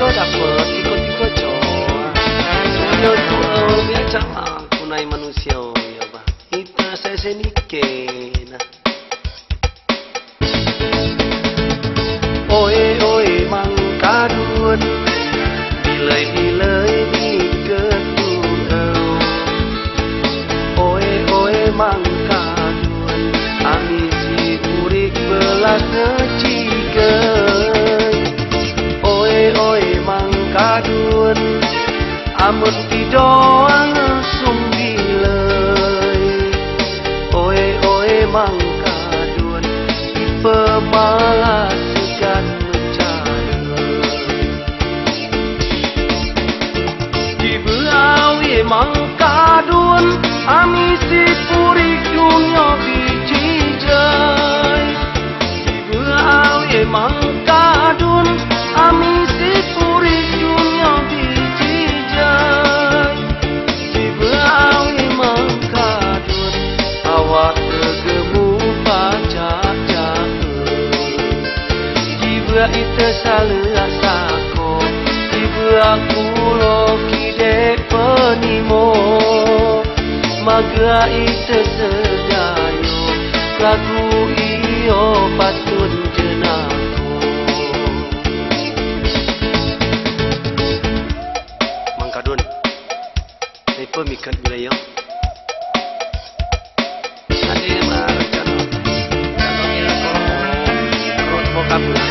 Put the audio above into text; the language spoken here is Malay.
dapat ikut-ikut yo biasa punai manusia ya bah kita saya nikena oi mang kadun bilai ni ketul oi mang kadun ami si urik belas cigeun oi mang kadun amun pidoang sumbilai oi mang kadun pemalas segan mencari dibeawi mang kadun ami si purik dunia biji jai dibeawi mang kadun ami si purik dunia biji jai dibeawi mang kadun awak regemu pacak-cak dibea ite salea sako dibea kulo kidek penimo maga ite sedayo lagu iyo patun jenako mang kadun ay pemikat wilayah ade markan kalau ya kalau rot bokap